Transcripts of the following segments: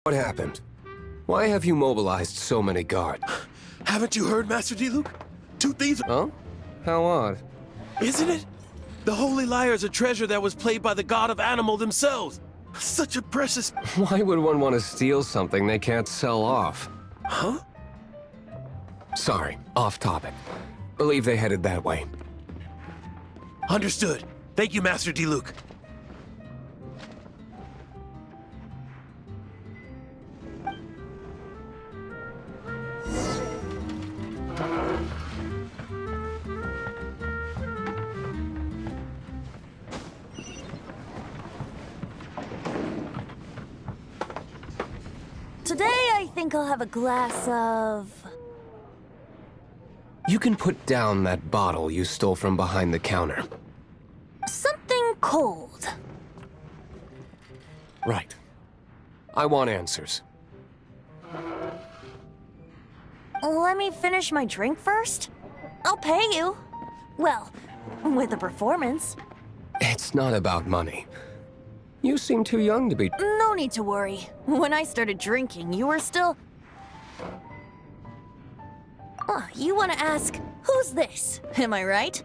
What happened? Why have you mobilized so many guards? Haven't you heard, Master Diluc? Two thieves... Oh? How odd. Isn't it? The holy lyre is a treasure that was played by the god of animal themselves. Such a precious... Why would one want to steal something they can't sell off? Huh? Sorry, off topic. Believe they headed that way. Understood. Thank you, Master Diluc. Today, I think I'll have a glass of... You can put down that bottle you stole from behind the counter. something cold. Right. I want answers. Let me finish my drink first. I'll pay you. Well, with a performance. It's not about money. You seem too young to be... No need to worry. When I started drinking, you were still... Oh, you want to ask, who's this? Am I right?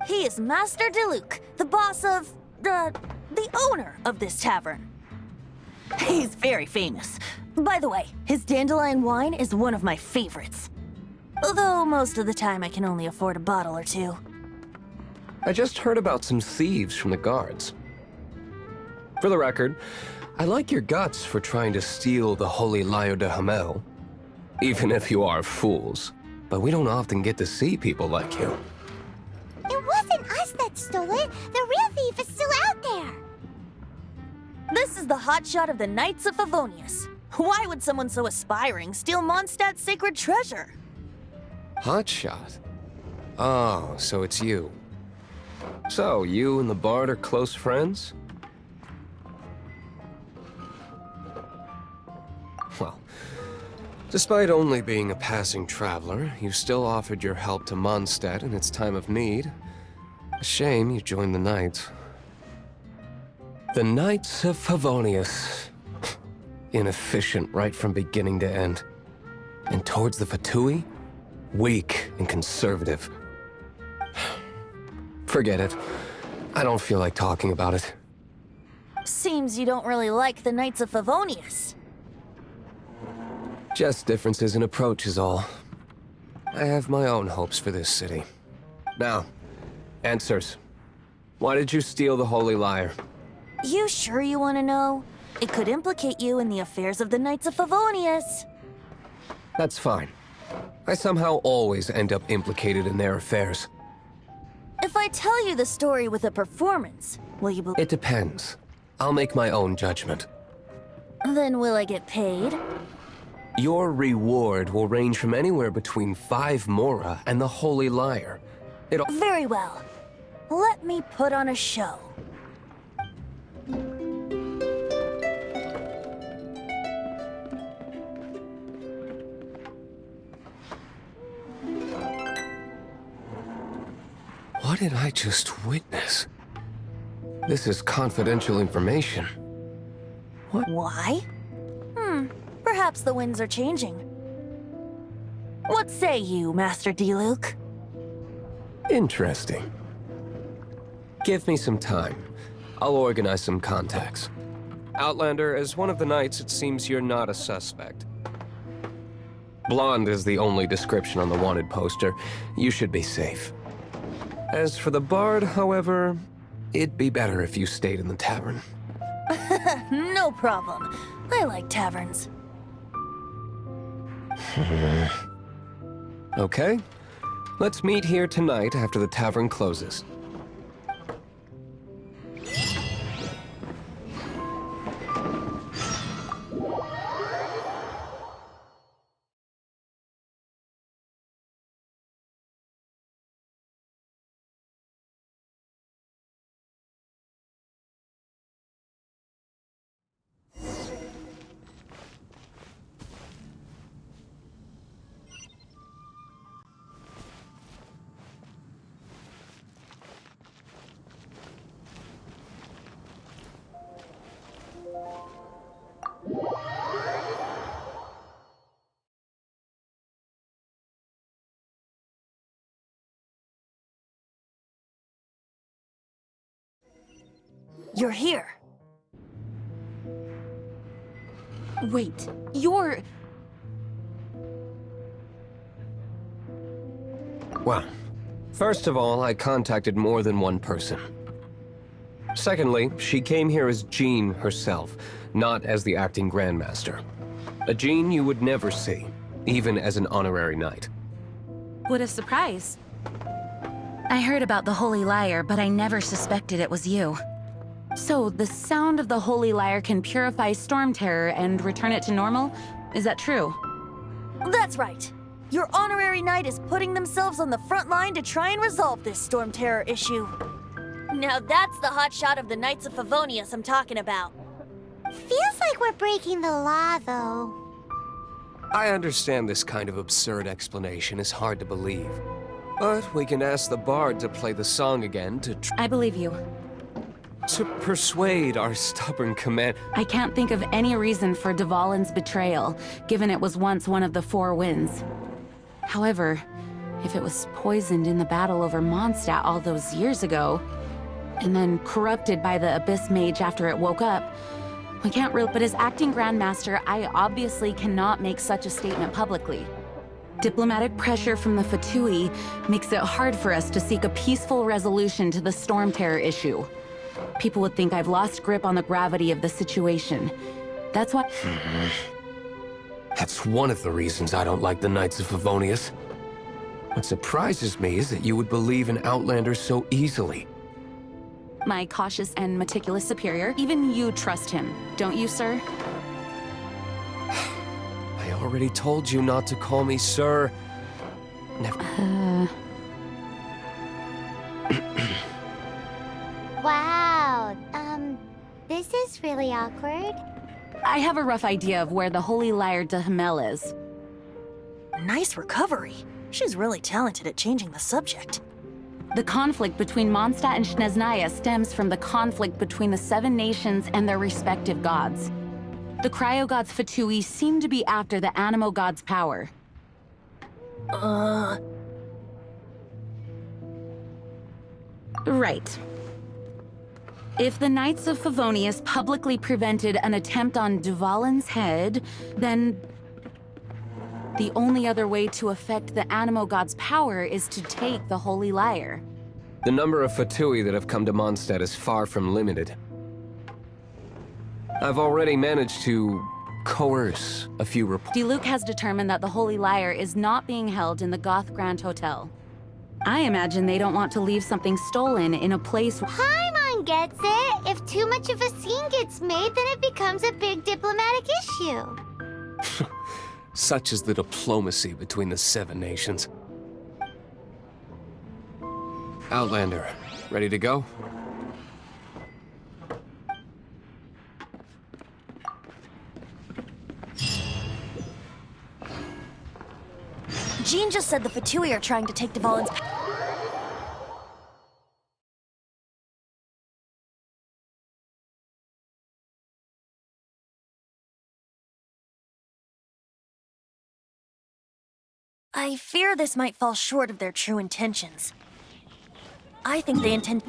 He is Master Diluc, the boss of... the owner of this tavern. He's very famous. By the way, his dandelion wine is one of my favorites. Although most of the time I can only afford a bottle or two. I just heard about some thieves from the guards. For the record, I like your guts for trying to steal the holy lyre de himmel. Even if you are fools. But we don't often get to see people like you. It wasn't us that stole it. The real thief is still out there. This is the hotshot of the Knights of Favonius. Why would someone so aspiring steal Mondstadt's sacred treasure? Hotshot? Oh, so it's you. So, you and the bard are close friends? Well, despite only being a passing traveler, you still offered your help to Mondstadt in its time of need. A shame you joined the Knights. The Knights of Favonius. Inefficient right from beginning to end. And towards the Fatui, weak and conservative. Forget it. I don't feel like talking about it. Seems you don't really like the Knights of Favonius. Just differences in approach is all. I have my own hopes for this city. Now, answers. Why did you steal the holy lyre? You sure you want to know? It could implicate you in the affairs of the Knights of Favonius. That's fine. I somehow always end up implicated in their affairs. If I tell you the story with a performance, will you believe? It depends. I'll make my own judgment. Then will I get paid? Your reward will range from anywhere between 5 mora and the holy lyre. It'll... Very well. Let me put on a show. What did I just witness? This is confidential information. What? Why? Perhaps the winds are changing. What say you, Master Diluc? Interesting. Give me some time. I'll organize some contacts. Outlander, as one of the knights, it seems you're not a suspect. Blonde is the only description on the wanted poster. You should be safe. As for the bard, however, it'd be better if you stayed in the tavern. No problem. I like taverns. Okay. Let's meet here tonight after the tavern closes. You're here. Wait, you're... Well, first of all, I contacted more than one person. Secondly, she came here as Jean herself, not as the acting Grandmaster. A Jean you would never see, even as an honorary knight. What a surprise. I heard about the Holy Lyre, but I never suspected it was you. So, the sound of the Holy Lyre can purify Storm Terror and return it to normal? Is that true? That's right. Your honorary knight is putting themselves on the front line to try and resolve this Storm Terror issue. Now that's the hotshot of the Knights of Favonius I'm talking about. Feels like we're breaking the law, though. I understand this kind of absurd explanation is hard to believe. But we can ask the bard to play the song again I believe you. to persuade our stubborn command. I can't think of any reason for Dvalin's betrayal, given it was once one of the Four Winds. However, if it was poisoned in the battle over Mondstadt all those years ago, and then corrupted by the Abyss Mage after it woke up, we can't really— But as acting Grandmaster, I obviously cannot make such a statement publicly. Diplomatic pressure from the Fatui makes it hard for us to seek a peaceful resolution to the Storm Terror issue. People would think I've lost grip on the gravity of the situation. That's why— That's one of the reasons I don't like the Knights of Favonius. What surprises me is that you would believe in Outlanders so easily. My cautious and meticulous superior, even you trust him, don't you, sir? I already told you not to call me sir. Never. Wow, this is really awkward. I have a rough idea of where the Holy Lyre de Himmel is. Nice recovery. She's really talented at changing the subject. The conflict between Mondstadt and Snezhnaya stems from the conflict between the Seven Nations and their respective gods. The cryo-gods Fatui seem to be after the animo god's power. Right. If the Knights of Favonius publicly prevented an attempt on Dvalin's head, then the only other way to affect the animo god's power is to take the Holy Lyre. The number of Fatui that have come to Mondstadt is far from limited. I've already managed to coerce a few reports. Diluc has determined that the Holy Lyre is not being held in the Goth Grand Hotel. I imagine they don't want to leave something stolen in a place— Paimon gets it. If too much of a scene gets made, then it becomes a big diplomatic issue. Such is the diplomacy between the Seven Nations. Outlander, ready to go? Jean just said the Fatui are trying to take Dvalin's I fear this might fall short of their true intentions. I think they intend—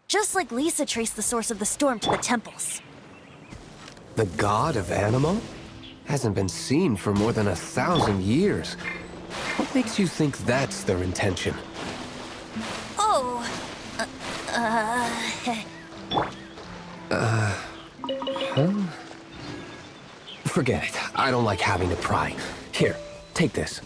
Just like Lisa traced the source of the storm to the temples. The god of Animo? Hasn't been seen for more than 1,000 years. What makes you think that's their intention? Oh, Forget it. I don't like having to pry. Here, take this.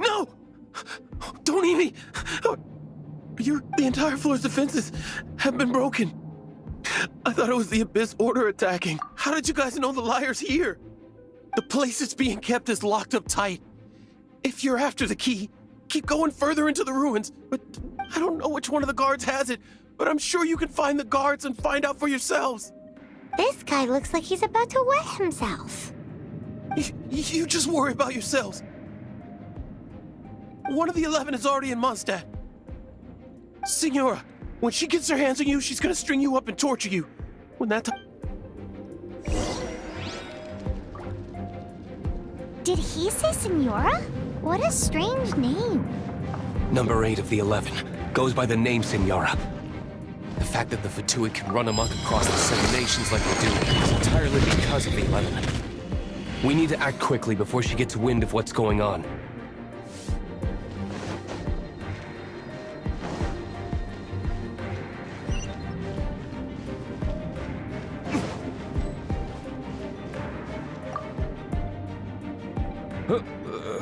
No! Don't eat me! The entire floor's defenses have been broken. I thought it was the Abyss Order attacking. How did you guys know the lyre's here? The place it's being kept is locked up tight. If you're after the key, keep going further into the ruins. But I don't know which one of the guards has it, but I'm sure you can find the guards and find out for yourselves. This guy looks like he's about to wet himself. You just worry about yourselves. One of the 11 is already in Mondstadt. Signora, when she gets her hands on you, she's gonna string you up and torture you. When that time... Did he say Senora? What a strange name. Number 8 of the 11 goes by the name Signora. The fact that the Fatui can run amok across the 7 nations like they do is entirely because of the 11. We need to act quickly before she gets wind of what's going on.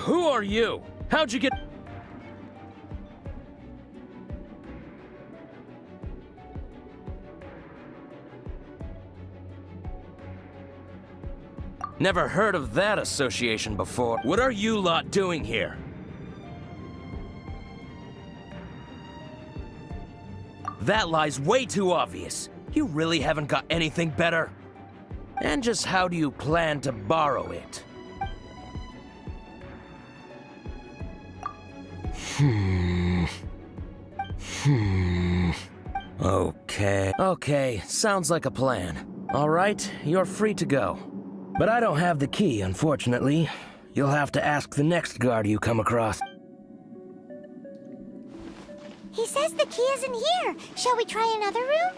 Who are you? How'd you get... Never heard of that association before. What are you lot doing here? That lie's way too obvious. You really haven't got anything better? And just how do you plan to borrow it? Okay, sounds like a plan. All right, you're free to go. But I don't have the key, unfortunately. You'll have to ask the next guard you come across. He says the key isn't here. Shall we try another room?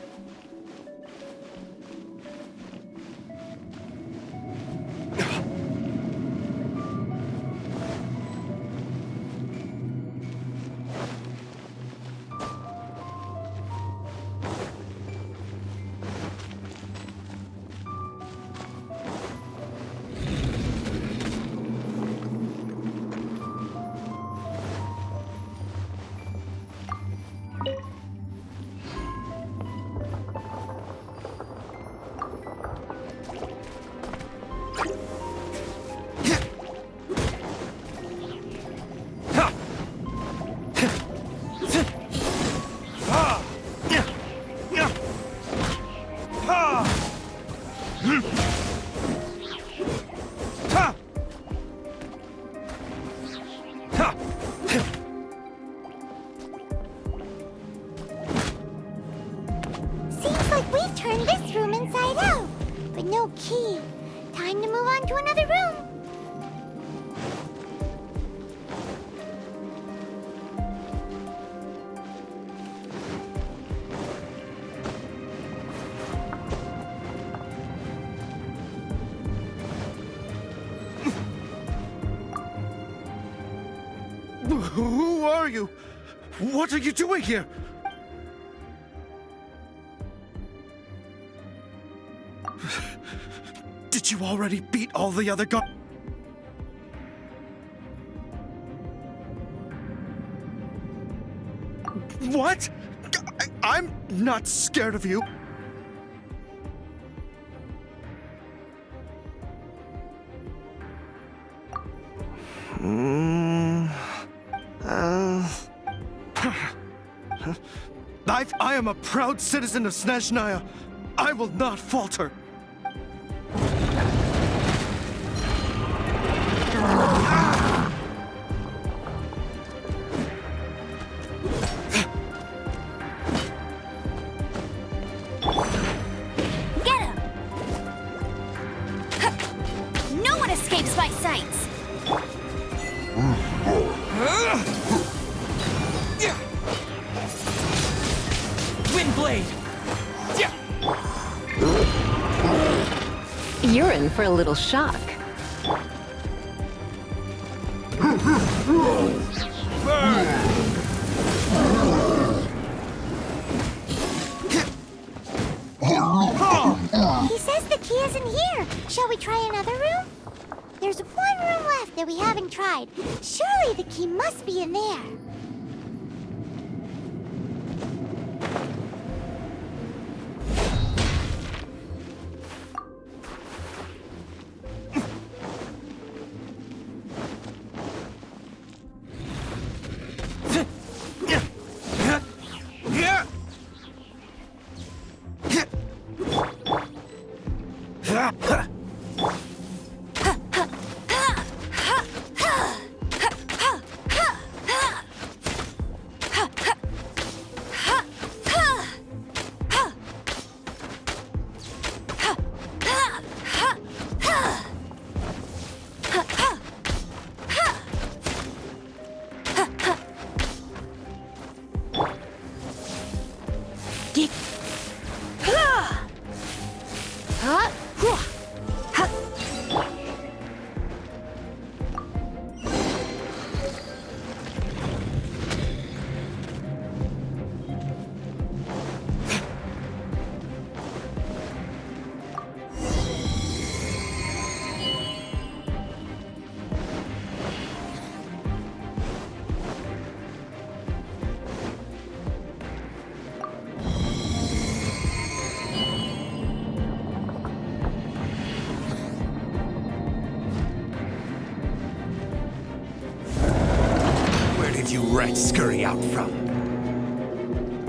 Seems like we've turned this room inside out, but no key. Time to move on to another room. Who are you? What are you doing here? Did you already beat all the other guards? What? I'm not scared of you. I am a proud citizen of Snezhnaya. I will not falter. Get him! No one escapes my sights! Windblade! You're in for a little shock. He says the key isn't here. Shall we try another room? There's one room left that we haven't tried. Surely the key must be in there. You rats scurry out from?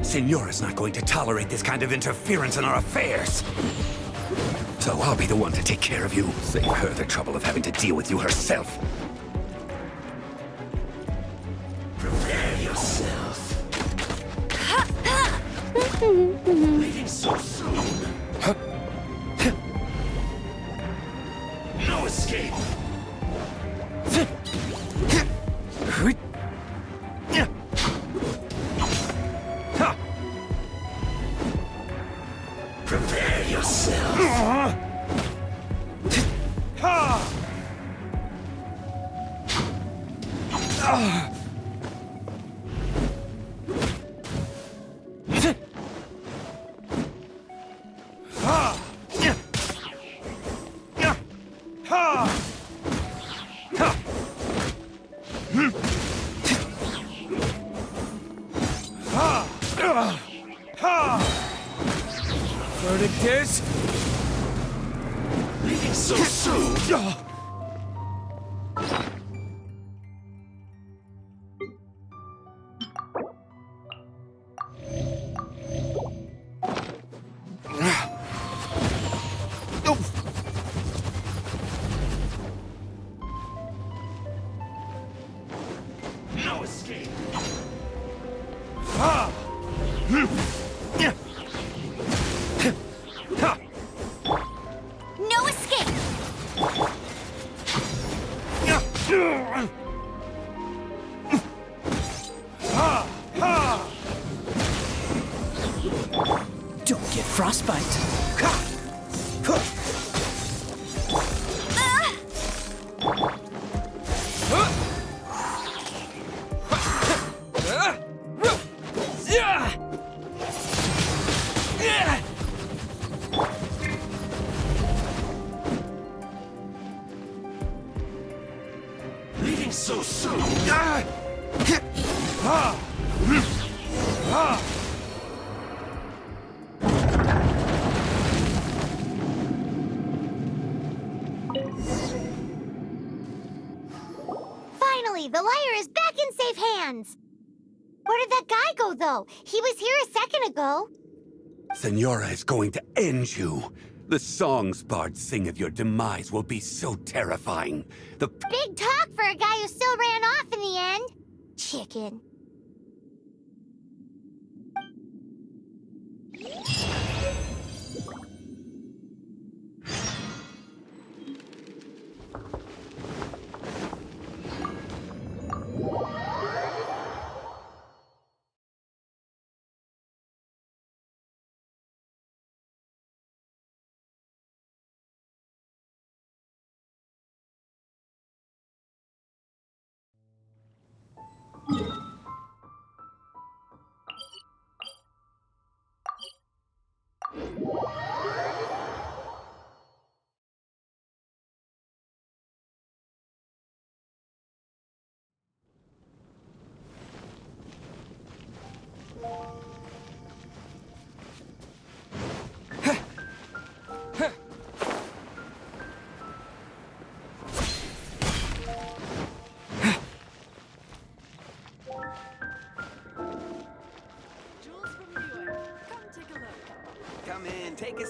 Signora's not going to tolerate this kind of interference in our affairs. So I'll be the one to take care of you. Save her the trouble of having to deal with you herself. Prepare yourself. Leaving so soon. No escape. Prepare yourself. Verdict is... Leaving so soon. No escape. No escape! Don't get frostbite. Leaving so soon. Finally, the lyre is back in safe hands. Where did that guy go, though? He was here a second ago. Senora is going to end you. The songs bards sing of your demise will be so terrifying. The Big talk for a guy who still ran off in the end. Chicken.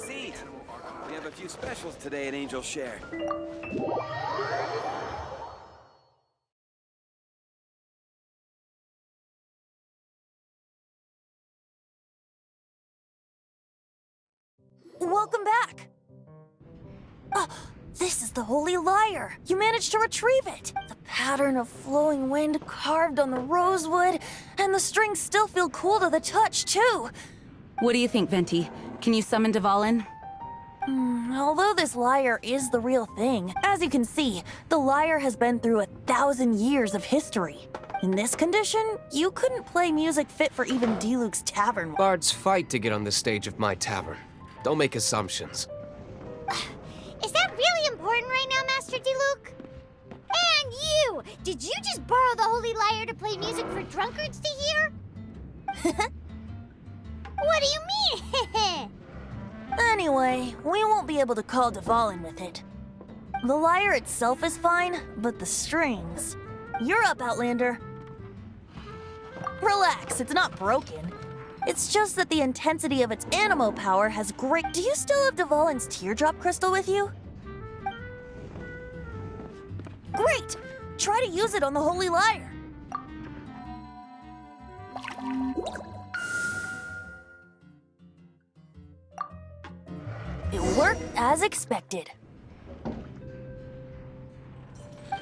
seat. We have a few specials today at Angel Share. Welcome back! This is the Holy Lyre! You managed to retrieve it! The pattern of flowing wind carved on the rosewood, and the strings still feel cool to the touch, too! What do you think, Venti? Can you summon Dvalin? Although this lyre is the real thing, as you can see, the lyre has been through 1,000 years of history. In this condition, you couldn't play music fit for even Diluc's tavern. Bards fight to get on the stage of my tavern. Don't make assumptions. Is that really important right now, Master Diluc? And you! Did you just borrow the Holy Lyre to play music for drunkards to hear? What do you mean? Anyway, we won't be able to call Dvalin with it. The lyre itself is fine, but the strings... You're up, Outlander. Relax, it's not broken. It's just that the intensity of its animo power has great... Do you still have Dvalin's teardrop crystal with you? Great! Try to use it on the Holy Lyre. It worked as expected.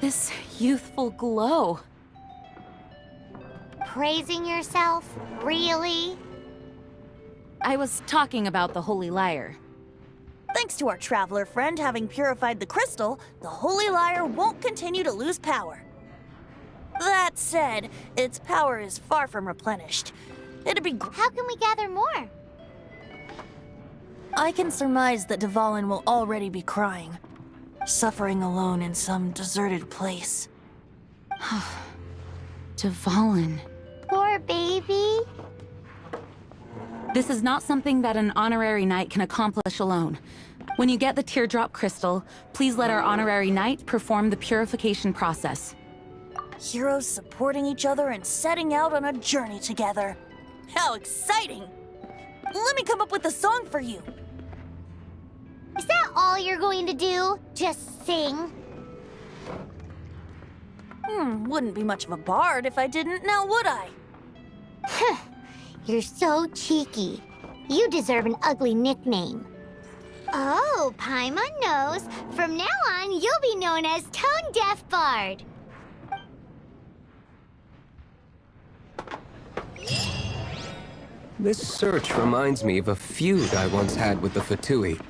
This youthful glow. Praising yourself? Really? I was talking about the Holy Lyre. Thanks to our traveler friend having purified the crystal, the Holy Lyre won't continue to lose power. That said, its power is far from replenished. It'd be... How can we gather more? I can surmise that Dvalin will already be crying, suffering alone in some deserted place. Dvalin. Poor baby. This is not something that an honorary knight can accomplish alone. When you get the teardrop crystal, please let our honorary knight perform the purification process. Heroes supporting each other and setting out on a journey together. How exciting! Let me come up with a song for you. Is that all you're going to do? Just sing? Wouldn't be much of a bard if I didn't, now would I? You're so cheeky. You deserve an ugly nickname. Oh, Paimon knows. From now on, you'll be known as Tone Deaf Bard. This search reminds me of a feud I once had with the Fatui.